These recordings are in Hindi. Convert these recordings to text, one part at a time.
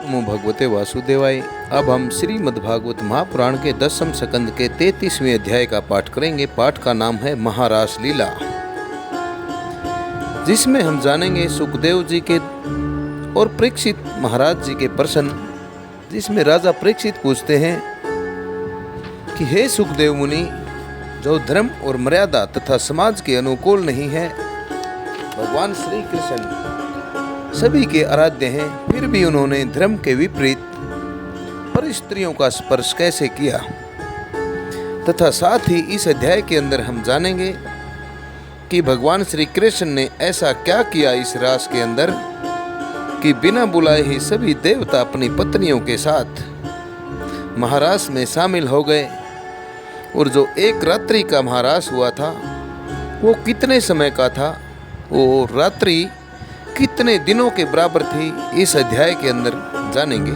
नमो भगवते वासुदेवाय। अब हम श्रीमद्भागवत महापुराण के 10वें स्कंद के 33वें अध्याय का पाठ करेंगे। पाठ का नाम है महारास लीला, जिसमें हम जानेंगे सुखदेव जी के और परीक्षित महाराज जी के प्रश्न, जिसमें राजा परीक्षित पूछते हैं कि हे सुखदेव मुनि, जो धर्म और मर्यादा तथा समाज के अनुकूल नहीं है, भगवान श्री कृष्ण सभी के आराध्य हैं, फिर भी उन्होंने धर्म के विपरीत पर स्त्रियों का स्पर्श कैसे किया। तथा साथ ही इस अध्याय के अंदर हम जानेंगे कि भगवान श्री कृष्ण ने ऐसा क्या किया इस रास के अंदर कि बिना बुलाए ही सभी देवता अपनी पत्नियों के साथ महारास में शामिल हो गए। और जो एक रात्रि का महारास हुआ था वो कितने समय का था, वो रात्रि कितने दिनों के बराबर थी, इस अध्याय के अंदर जानेंगे।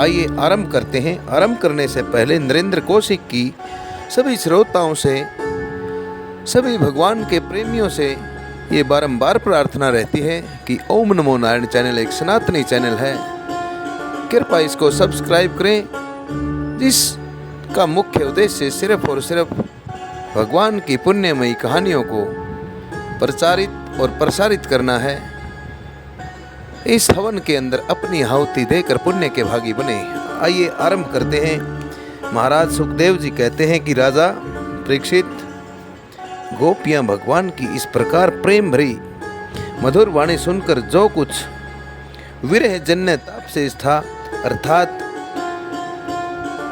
आइए आरंभ करते हैं। आरंभ करने से पहले नरेंद्र कौशिक की सभी श्रोताओं से, सभी भगवान के प्रेमियों से ये बारंबार प्रार्थना रहती है कि ओम नमो नारायण चैनल एक सनातनी चैनल है, कृपया इसको सब्सक्राइब करें, जिसका मुख्य उद्देश्य सिर्फ और सिर्फ भगवान की पुण्यमयी कहानियों को प्रचारित और प्रसारित करना है। इस हवन के अंदर अपनी आहुति देकर पुण्य के भागी बने। आइए आरंभ करते हैं। महाराज सुखदेव जी कहते हैं कि राजा परीक्षित, गोपियां भगवान की इस प्रकार प्रेम भरी मधुर वाणी सुनकर जो कुछ विरह जन्य ताप से था, अर्थात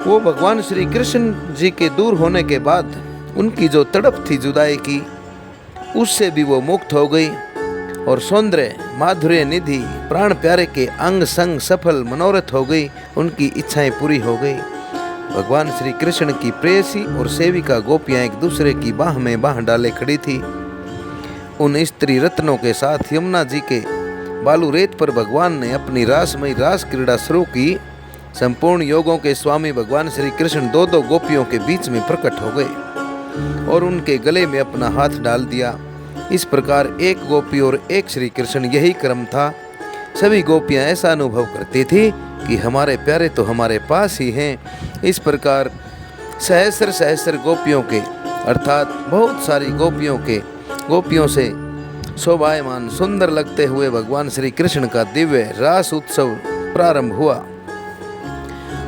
वो भगवान श्री कृष्ण जी के दूर होने के बाद उनकी जो तड़प थी जुदाई की, उससे भी वो मुक्त हो गई और सौंदर्य माधुर्य निधि प्राण प्यारे के अंग संग सफल मनोरथ हो गई, उनकी इच्छाएं पूरी हो गई। भगवान श्री कृष्ण की प्रेयसी और सेविका गोपियां एक दूसरे की बाह में बाह डाले खड़ी थी। उन स्त्री रत्नों के साथ यमुना जी के बालू रेत पर भगवान ने अपनी रासमयी रास क्रीड़ा शुरू की। संपूर्ण योगों के स्वामी भगवान श्री कृष्ण दो दो गोपियों के बीच में प्रकट हो गए और उनके गले में अपना हाथ डाल दिया। इस प्रकार एक गोपी और एक श्री कृष्ण, यही क्रम था। सभी गोपियां ऐसा अनुभव करती थी कि हमारे प्यारे तो हमारे पास ही हैं। इस प्रकार सहस्र सहस्र गोपियों के, अर्थात बहुत सारी गोपियों से शोभायमान सुंदर लगते हुए भगवान श्री कृष्ण का दिव्य रास उत्सव प्रारंभ हुआ।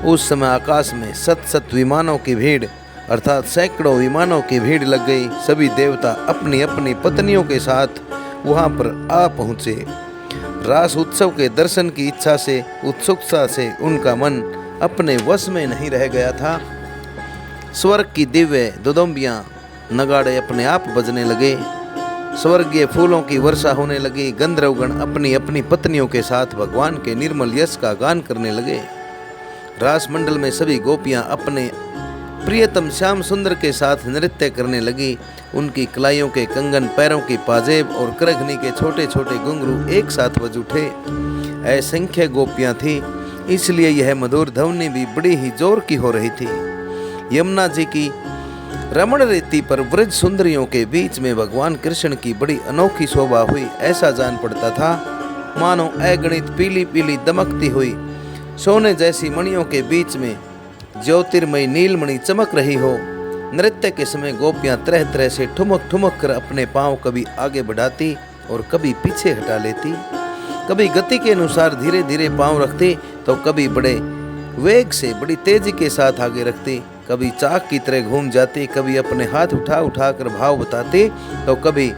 उस समय आकाश में सत सत विमानों की भीड़, अर्थात सैकड़ों विमानों की भीड़ लग गई। सभी देवता अपनी अपनी पत्नियों के साथ वहां पर आ पहुँचे। रास उत्सव के दर्शन की इच्छा से, उत्सुकता से उनका मन अपने वश में नहीं रह गया था। स्वर्ग की दिव्य दुदुम्बियां, नगाड़े अपने आप बजने लगे, स्वर्गीय फूलों की वर्षा होने लगी। गंधर्वगण अपनी अपनी पत्नियों के साथ भगवान के निर्मल यश का गान करने लगे। रास मंडल में सभी गोपियां अपने प्रियतम श्याम सुंदर के साथ नृत्य करने लगी। उनकी कलाइयों के कंगन, पैरों की पाजेब और करघनी के छोटे छोटे घुंघरू एक साथ बज उठे। असंख्य गोपियां थी, इसलिए यह मधुर ध्वनि भी बड़ी ही जोर की हो रही थी। यमुना जी की रमण रेती पर ब्रज सुंदरियों के बीच में भगवान कृष्ण की बड़ी अनोखी शोभा हुई। ऐसा जान पड़ता था मानो अगणित पीली पीली दमकती हुई सोने जैसी मणियों के बीच में ज्योतिर्मयी नीलमणि चमक रही हो। नृत्य के समय गोपियां तरह तरह से ठुमक ठुमक कर अपने पांव कभी आगे बढ़ाती और कभी पीछे हटा लेती, कभी गति के अनुसार धीरे धीरे पांव रखती तो कभी बड़े वेग से बड़ी तेजी के साथ आगे रखती, कभी चाक की तरह घूम जाती, कभी अपने हाथ उठा उठा कर भाव बताती तो कभी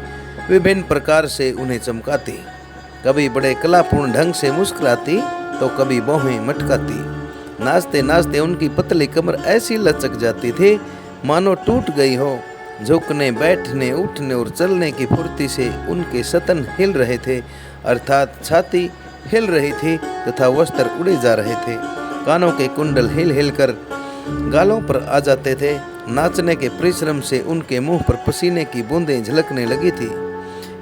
विभिन्न प्रकार से उन्हें चमकाती, कभी बड़े कलापूर्ण ढंग से मुस्कुराती तो कभी बाहें मटकाती। नाचते नाचते उनकी पतली कमर ऐसी लचक जाती थी मानो टूट गई हो। झुकने, बैठने, उठने और चलने की फुर्ती से उनके स्तन हिल रहे थे, अर्थात छाती हिल रही थी तथा वस्त्र उड़े जा रहे थे। कानों के कुंडल हिल हिल कर गालों पर आ जाते थे। नाचने के परिश्रम से उनके मुंह पर पसीने की बूंदें झलकने लगी थी।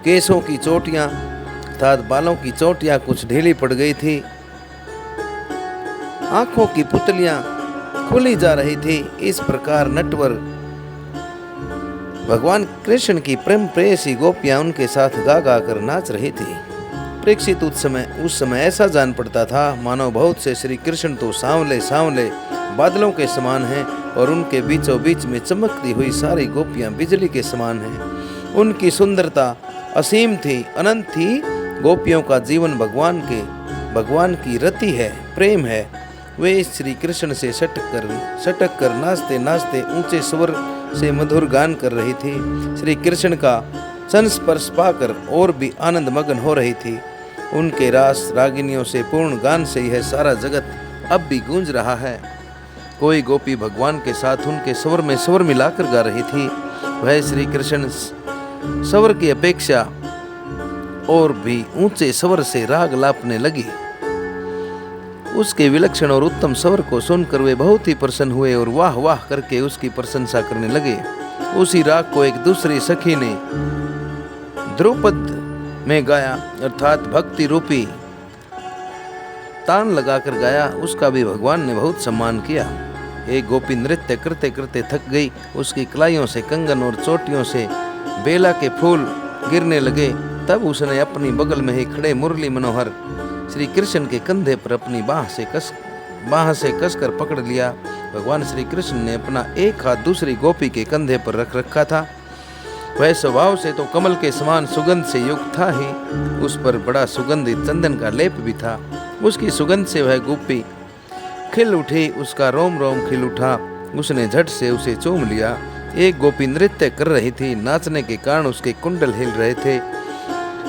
केसों की चोटियां, अर्थात बालों की चोटियां कुछ ढीली पड़ गई थी। आंखों की पुतलियां खुली जा रही थी। इस प्रकार नटवर भगवान कृष्ण की प्रेम प्रेयसी गोपियां उनके साथ गा गा कर नाच रही थी। परीक्षित उस समय ऐसा जान पड़ता था मानो बहुत से श्री कृष्ण तो सांवले सांवले बादलों के समान हैं और उनके बीचों बीच में चमकती हुई सारी गोपियां बिजली के समान हैं। उनकी सुंदरता असीम थी, अनंत थी। गोपियों का जीवन भगवान की रति है, प्रेम है। वे श्री कृष्ण से सटक कर नाचते नाचते ऊंचे स्वर से मधुर गान कर रही थी। श्री कृष्ण का संस्पर्श पाकर और भी आनंद मग्न हो रही थी। उनके रास रागिनियों से पूर्ण गान से यह सारा जगत अब भी गूंज रहा है। कोई गोपी भगवान के साथ उनके स्वर में स्वर मिलाकर गा रही थी। वह श्री कृष्ण स्वर की अपेक्षा और भी ऊंचे स्वर से राग लापने लगी। उसके विलक्षण और उत्तम स्वर को सुनकर वे बहुत ही प्रसन्न हुए और वाह वाह करके उसकी प्रशंसा करने लगे। उसी राग को एक दूसरी सखी ने ध्रुपद में गाया, अर्थात भक्ति रूपी तान लगाकर गाया। उसका भी भगवान ने बहुत सम्मान किया। एक गोपी नृत्य करते करते थक गई। उसकी कलाइयों से कंगन और चोटियों से बेला के फूल गिरने लगे। तब उसने अपनी बगल में ही खड़े मुरली मनोहर श्री कृष्ण के कंधे पर अपनी बाह से कसकर पकड़ लिया। भगवान श्री कृष्ण ने अपना एक हाथ दूसरी गोपी के कंधे पर रख रखा था। वह स्वभाव से तो कमल के समान सुगंध से युक्त था ही, उस पर बड़ा सुगंधित चंदन का लेप भी था। उसकी सुगंध से वह गोपी खिल उठी, उसका रोम रोम खिल उठा। उसने झट से उसे चूम लिया। एक गोपी नृत्य कर रही थी। नाचने के कारण उसके कुंडल हिल रहे थे।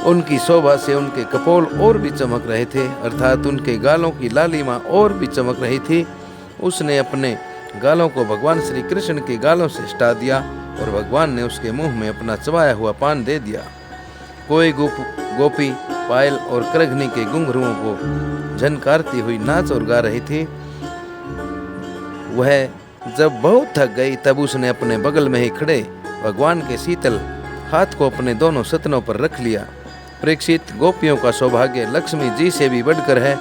उनकी शोभा से उनके कपोल और भी चमक रहे थे, अर्थात उनके गालों की लालिमा और भी चमक रही थी। उसने अपने गालों को भगवान श्री कृष्ण के गालों से हटा दिया और भगवान ने उसके मुंह में अपना चबाया हुआ पान दे दिया। कोई गोपी पायल और करघनी के घुंघरुओं को झनकारती हुई नाच और गा रही थी। वह जब बहुत थक गई तब उसने अपने बगल में ही खड़े भगवान के शीतल हाथ को अपने दोनों सतनों पर रख लिया। परीक्षित, गोपियों का सौभाग्य लक्ष्मी जी से भी बढ़कर है।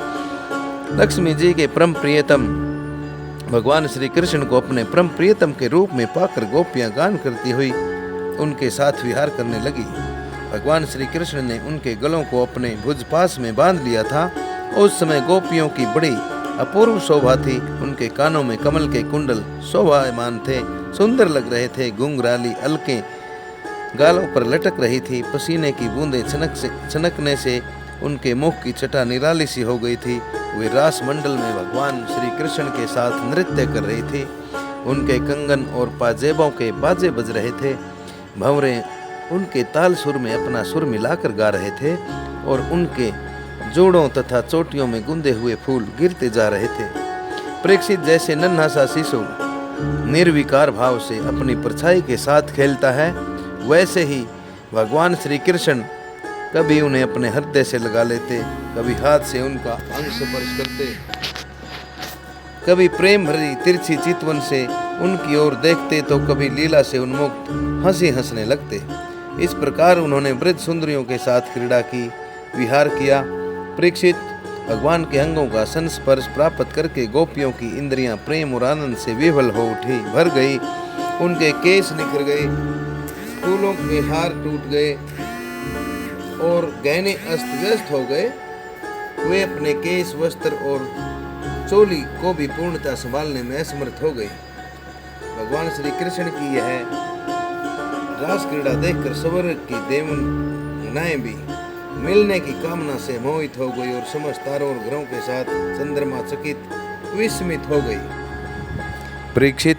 लक्ष्मी जी के परम प्रियतम भगवान श्री कृष्ण को अपने परम प्रियतम के रूप में पाकर गोपियां गान करती हुई उनके साथ विहार करने लगी। भगवान श्री कृष्ण ने उनके गलों को अपने भुजपास में बांध लिया था। उस समय गोपियों की बड़ी अपूर्व शोभा थी। उनके कानों में कमल के कुंडल शोभायमान थे, सुंदर लग रहे थे। घुंघराली अलकें गालों पर लटक रही थी। पसीने की बूंदें छनकने से उनके मुख की छटा निराली सी हो गई थी। वे रास मंडल में भगवान श्री कृष्ण के साथ नृत्य कर रही थी। उनके कंगन और पाजेबों के बाजे बज रहे थे। भंवरे उनके ताल सुर में अपना सुर मिलाकर गा रहे थे और उनके जोड़ों तथा चोटियों में गुंदे हुए फूल गिरते जा रहे थे। परीक्षित, जैसे नन्हा सा शिशु निर्विकार भाव से अपनी परछाई के साथ खेलता है, वैसे ही भगवान श्री कृष्ण कभी उन्हें अपने हृदय से लगा लेते, कभी हाथ से उनका अंग स्पर्श करते, कभी प्रेम भरी तिरछी चितवन से उनकी ओर देखते तो कभी लीला से उन्मुक्त हंसी हंसने लगते। इस प्रकार उन्होंने वृद्ध सुंदरियों के साथ क्रीड़ा की, विहार किया। परीक्षित, भगवान के अंगों का संस्पर्श प्राप्त करके गोपियों की इंद्रियां प्रेम और आनंद से विह्वल हो उठी, भर गई। उनके केश निखर गए, फूलों के हार टूट गए और गहने अस्त व्यस्त हो गए। वे अपने केश, वस्त्र और चोली को भी पूर्णतः संभालने में असमर्थ हो गए। भगवान श्री कृष्ण की यह रास क्रीड़ा देखकर स्वर्ग की देवनाएं भी मिलने की कामना से मोहित हो गई और समस्त तारों और ग्रहों के साथ चंद्रमा चकित विस्मित हो गई। परीक्षित,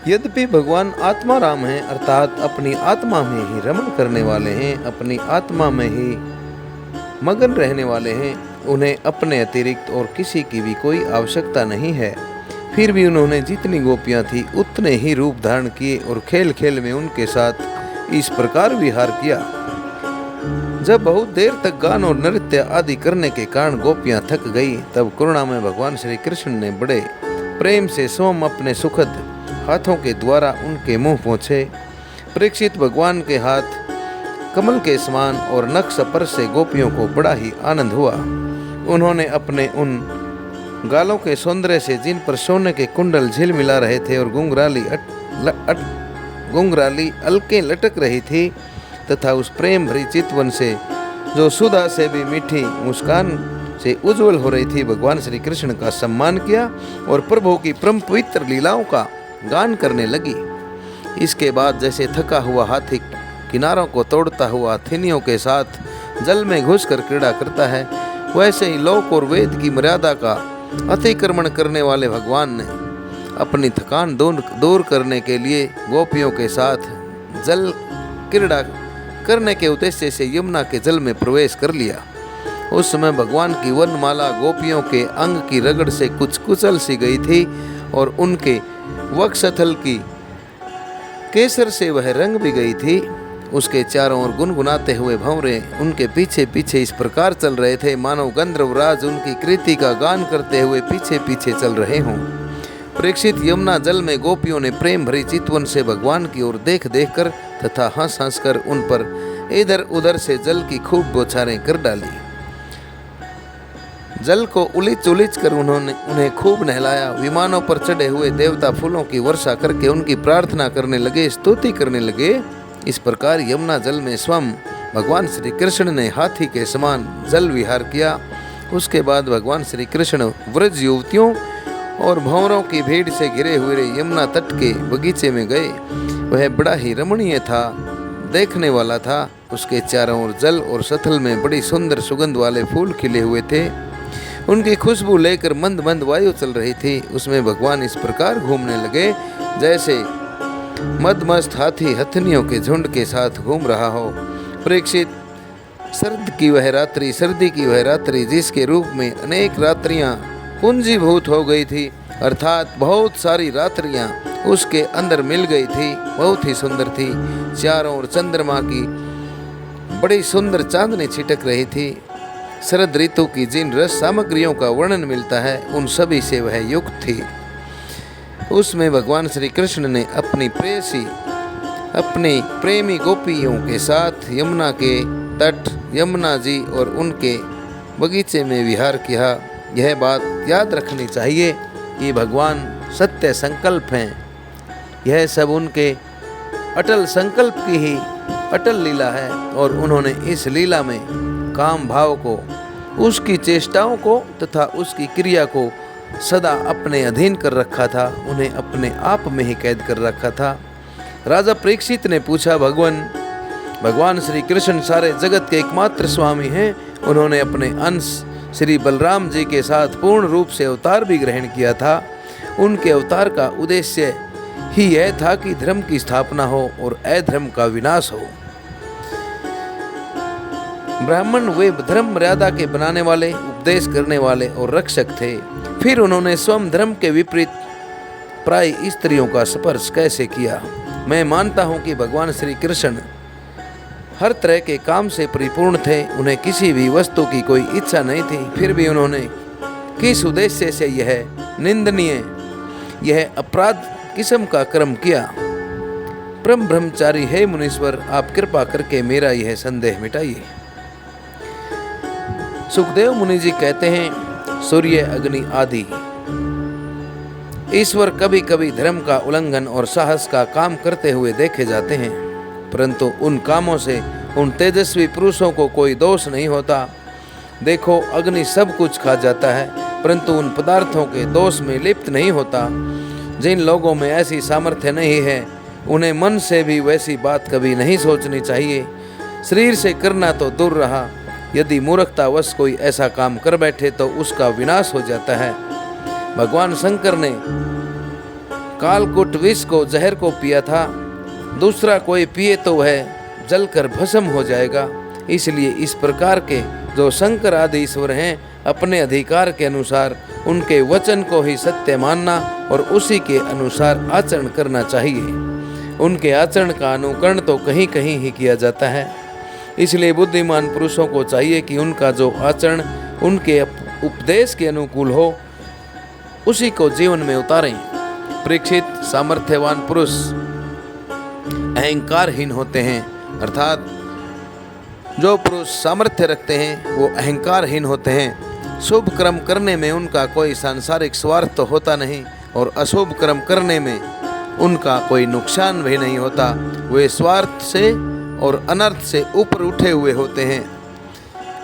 यद्यपि भगवान आत्मा राम हैं, अर्थात अपनी आत्मा में ही रमण करने वाले हैं, अपनी आत्मा में ही मगन रहने वाले हैं, उन्हें अपने अतिरिक्त और किसी की भी कोई आवश्यकता नहीं है, फिर भी उन्होंने जितनी गोपियां थी उतने ही रूप धारण किए और खेल खेल में उनके साथ इस प्रकार विहार किया। जब बहुत देर तक गान और नृत्य आदि करने के कारण गोपियां थक गई, तब करुणा में भगवान श्री कृष्ण ने बड़े प्रेम से स्वयं अपने सुखद हाथों के द्वारा उनके मुंह पहुँचे। परीक्षित, भगवान के हाथ कमल के समान और नख स्पर्श से गोपियों को बड़ा ही आनंद हुआ। उन्होंने अपने उन गालों के सौंदर्य से, जिन पर सोने के कुंडल झिलमिला रहे थे और घुंघराली अलकें लटक रही थी, तथा उस प्रेम भरी चितवन से जो सुधा से भी मीठी मुस्कान से उज्जवल हो रही थी, भगवान श्री कृष्ण का सम्मान किया और प्रभु की परम पवित्र लीलाओं का गान करने लगी। इसके बाद जैसे थका हुआ हाथी किनारों को तोड़ता हुआ हथिनियों के साथ जल में घुसकर क्रीड़ा करता है, वैसे ही लोक और वेद की मर्यादा का अतिक्रमण करने वाले भगवान ने अपनी थकान दूर करने के लिए गोपियों के साथ जल क्रीड़ा करने के उद्देश्य से यमुना के जल में प्रवेश कर लिया। उस समय भगवान की वर्णमाला गोपियों के अंग की रगड़ से कुछ कुचल सी गई थी और उनके वक्षस्थल की केसर से वह रंग भी गई थी। उसके चारों ओर गुनगुनाते हुए भंवरे उनके पीछे पीछे इस प्रकार चल रहे थे मानो गंधर्वराज उनकी कृति का गान करते हुए पीछे पीछे चल रहे हों। परीक्षित यमुना जल में गोपियों ने प्रेम भरी चितवन से भगवान की ओर देख देख कर तथा हंस हंस कर उन पर इधर उधर से जल की खूब बौछारें कर डाली। जल को उलीच उलीच कर उन्होंने उन्हें खूब नहलाया। विमानों पर चढ़े हुए देवता फूलों की वर्षा करके उनकी प्रार्थना करने लगे, स्तुति करने लगे। इस प्रकार यमुना जल में स्वयं भगवान श्री कृष्ण ने हाथी के समान जल विहार किया। उसके बाद भगवान श्री कृष्ण व्रज युवतियों और भंवरों की भीड़ से घिरे हुए यमुना तट के बगीचे में गए। वह बड़ा ही रमणीय था, देखने वाला था। उसके चारों ओर जल और सथल में बड़ी सुंदर सुगंध वाले फूल खिले हुए थे। उनकी खुशबू लेकर मंद मंद वायु चल रही थी। उसमें भगवान इस प्रकार घूमने लगे जैसे मदमस्त हाथी हथनियों के झुंड के साथ घूम रहा हो। परीक्षित, सर्दी की वह रात्रि जिसके रूप में अनेक रात्रियां पूंजीभूत हो गई थी, अर्थात बहुत सारी रात्रियां उसके अंदर मिल गई थी, बहुत ही सुंदर थी। चारों ओर चंद्रमा की बड़ी सुंदर चांदनी छिटक रही थी। शरद ऋतु की जिन रस सामग्रियों का वर्णन मिलता है उन सभी से वह युक्त थी। उसमें भगवान श्री कृष्ण ने अपनी प्रेयसी अपने प्रेमी गोपियों के साथ यमुना के तट यमुना जी और उनके बगीचे में विहार किया। यह बात याद रखनी चाहिए कि भगवान सत्य संकल्प हैं। यह सब उनके अटल संकल्प की ही अटल लीला है और उन्होंने इस लीला में काम भाव को, उसकी चेष्टाओं को तथा उसकी क्रिया को सदा अपने अधीन कर रखा था, उन्हें अपने आप में ही कैद कर रखा था। राजा परीक्षित ने पूछा, भगवान श्री कृष्ण सारे जगत के एकमात्र स्वामी हैं। उन्होंने अपने अंश श्री बलराम जी के साथ पूर्ण रूप से अवतार भी ग्रहण किया था। उनके अवतार का उद्देश्य ही यह था कि धर्म की स्थापना हो और अधर्म का विनाश हो। ब्राह्मण वे धर्म मर्यादा के बनाने वाले, उपदेश करने वाले और रक्षक थे। फिर उन्होंने स्वयं धर्म के विपरीत प्राय स्त्रियों का स्पर्श कैसे किया। मैं मानता हूँ कि भगवान श्री कृष्ण हर तरह के काम से परिपूर्ण थे। उन्हें किसी भी वस्तु की कोई इच्छा नहीं थी, फिर भी उन्होंने किस उद्देश्य से यह निंदनीय, यह अपराध किस्म का कर्म किया। परम ब्रह्मचारी है मुनीश्वर, आप कृपा करके मेरा यह संदेह मिटाइए। सुखदेव मुनि जी कहते हैं, सूर्य अग्नि आदि ईश्वर कभी कभी धर्म का उल्लंघन और साहस का काम करते हुए देखे जाते हैं, परंतु उन कामों से उन तेजस्वी पुरुषों को कोई दोष नहीं होता। देखो, अग्नि सब कुछ खा जाता है परंतु उन पदार्थों के दोष में लिप्त नहीं होता। जिन लोगों में ऐसी सामर्थ्य नहीं है उन्हें मन से भी वैसी बात कभी नहीं सोचनी चाहिए। शरीर से करना तो दूर रहा, यदि मूर्खतावश कोई ऐसा काम कर बैठे तो उसका विनाश हो जाता है। भगवान शंकर ने कालकूट विष को, जहर को पिया था, दूसरा कोई पिए तो वह जलकर भस्म हो जाएगा। इसलिए इस प्रकार के जो शंकर आदि ईश्वर हैं, अपने अधिकार के अनुसार उनके वचन को ही सत्य मानना और उसी के अनुसार आचरण करना चाहिए। उनके आचरण का अनुकरण तो कहीं कहीं ही किया जाता है। इसलिए बुद्धिमान पुरुषों को चाहिए कि उनका जो आचरण उनके उपदेश के अनुकूल हो उसी को जीवन में उतारें। परीक्षित, सामर्थ्यवान पुरुष अहंकारहीन होते हैं, अर्थात जो पुरुष सामर्थ्य रखते हैं वो अहंकारहीन होते हैं। शुभ कर्म करने में उनका कोई सांसारिक स्वार्थ तो होता नहीं और अशुभ कर्म करने में उनका कोई नुकसान भी नहीं होता। वे स्वार्थ से और अनर्थ से ऊपर उठे हुए होते हैं।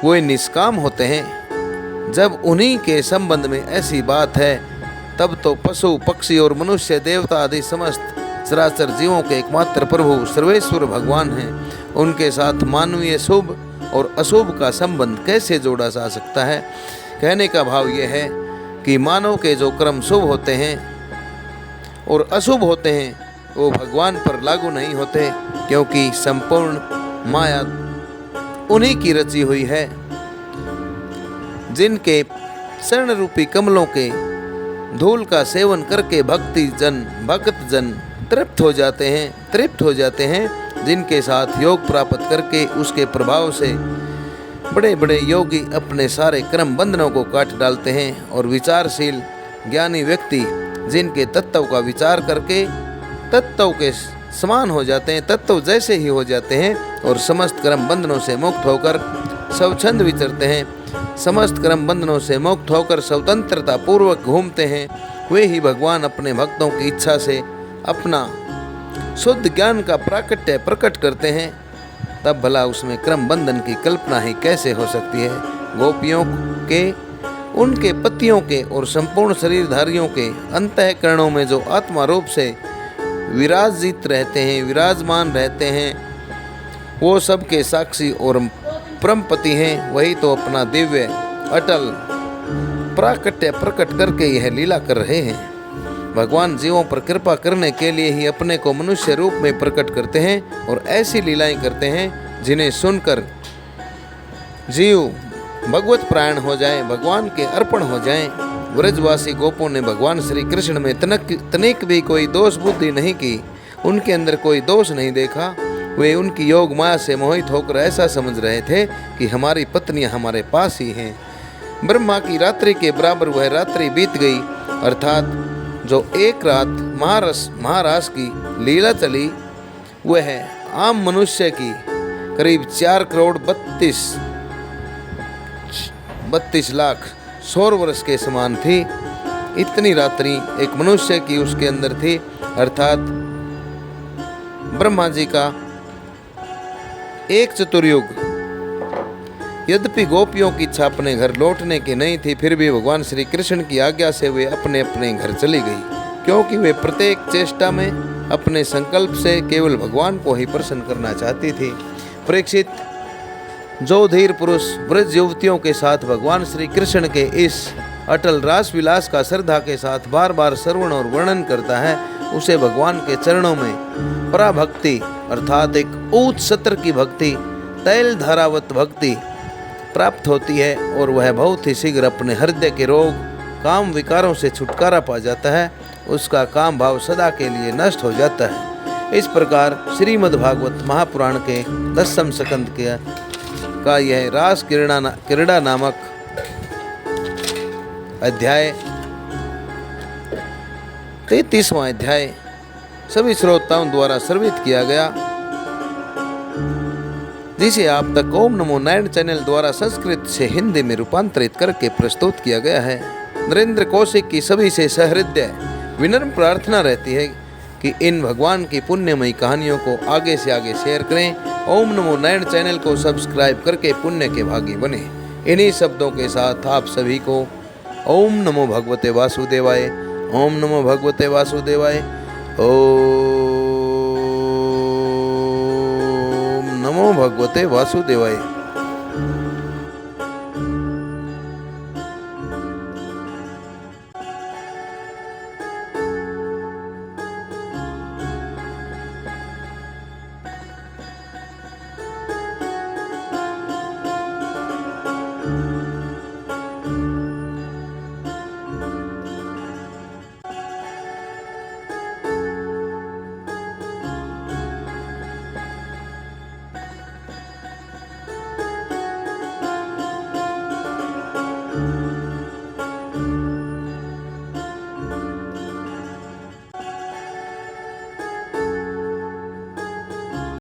वे निष्काम होते हैं। जब उन्हीं के संबंध में ऐसी बात है, तब तो पशु पक्षी और मनुष्य देवता आदि समस्त चराचर जीवों के एकमात्र प्रभु सर्वेश्वर भगवान हैं। उनके साथ मानवीय शुभ और अशुभ का संबंध कैसे जोड़ा जा सकता है? कहने का भाव यह है कि मानव के जो कर्म शुभ होते हैं और अशुभ होते हैं, वो भगवान पर लागू नहीं होते, क्योंकि संपूर्ण माया उन्हीं की रची हुई है। जिनके शरण रूपी कमलों के धूल का सेवन करके भक्त जन तृप्त हो जाते हैं, जिनके साथ योग प्राप्त करके उसके प्रभाव से बड़े बड़े योगी अपने सारे कर्म बंधनों को काट डालते हैं, और विचारशील ज्ञानी व्यक्ति जिनके तत्व का विचार करके तत्व के समान हो जाते हैं, तत्व जैसे ही हो जाते हैं, और समस्त कर्म बंधनों से मुक्त होकर स्वच्छंद विचरते हैं, समस्त कर्म बंधनों से मुक्त होकर स्वतंत्रता पूर्वक घूमते हैं, वे ही भगवान अपने भक्तों की इच्छा से अपना शुद्ध ज्ञान का प्राकट्य प्रकट करते हैं। तब भला उसमें क्रम बंधन की कल्पना ही कैसे हो सकती है? गोपियों के, उनके पतियों के और संपूर्ण शरीरधारियों के अंतःकरणों में जो आत्मा रूप से विराजमान रहते हैं, वो सबके साक्षी और परमपति हैं। वही तो अपना दिव्य अटल प्राकट्य प्रकट करके यह लीला कर रहे हैं। भगवान जीवों पर कृपा करने के लिए ही अपने को मनुष्य रूप में प्रकट करते हैं और ऐसी लीलाएं करते हैं जिन्हें सुनकर जीव भगवत प्राण हो जाएं, भगवान के अर्पण हो जाएं। व्रजवासी गोपों ने भगवान श्री कृष्ण में तनिक भी कोई दोष बुद्धि नहीं की, उनके अंदर कोई दोष नहीं देखा। वे उनकी योग माया से मोहित होकर ऐसा समझ रहे थे कि हमारी पत्नियां हमारे पास ही हैं। ब्रह्मा की रात्रि के बराबर वह रात्रि बीत गई, अर्थात जो एक रात महारास की लीला चली, वह आम मनुष्य की करीब 4 करोड़ 32 लाख सौर वर्ष के समान थी। इतनी रात्रि एक मनुष्य की उसके अंदर थी, अर्थात ब्रह्मा जी का एक चतुर्युग। यद्यपि गोपियों की इच्छा अपने घर लौटने की नहीं थी, फिर भी भगवान श्री कृष्ण की आज्ञा से वे अपने अपने घर चली गई, क्योंकि वे प्रत्येक चेष्टा में अपने संकल्प से केवल भगवान को ही प्रसन्न करना चाहती थी। परीक्षित, जो धीर पुरुष व्रज युवतियों के साथ भगवान श्री कृष्ण के इस अटल रास विलास का श्रद्धा के साथ बार बार श्रवण और वर्णन करता है, उसे भगवान के चरणों में पराभक्ति अर्थात एक उच्च सत्र की भक्ति, तैल धारावत भक्ति प्राप्त होती है, और वह बहुत ही शीघ्र अपने हृदय के रोग काम विकारों से छुटकारा पा जाता है। उसका काम भाव सदा के लिए नष्ट हो जाता है। इस प्रकार श्रीमद् भागवत महापुराण के 10वें स्कंद का यह रास क्रीड़ा नामक अध्याय 33वां अध्याय सभी श्रोताओं द्वारा सर्वित किया गया, जिसे आप तक ओम नमो नारायण चैनल द्वारा संस्कृत से हिंदी में रूपांतरित करके प्रस्तुत किया गया है। नरेंद्र कौशिक की सभी से सहृदय विनम्र प्रार्थना रहती है कि इन भगवान की पुण्यमयी कहानियों को आगे से आगे शेयर करें। ओम नमो नारायण चैनल को सब्सक्राइब करके पुण्य के भागी बने। इन्हीं शब्दों के साथ आप सभी को ओम नमो भगवते वासुदेवाय, ओम नमो भगवते वासुदेवाय, ओम नमो भगवते वासुदेवाय।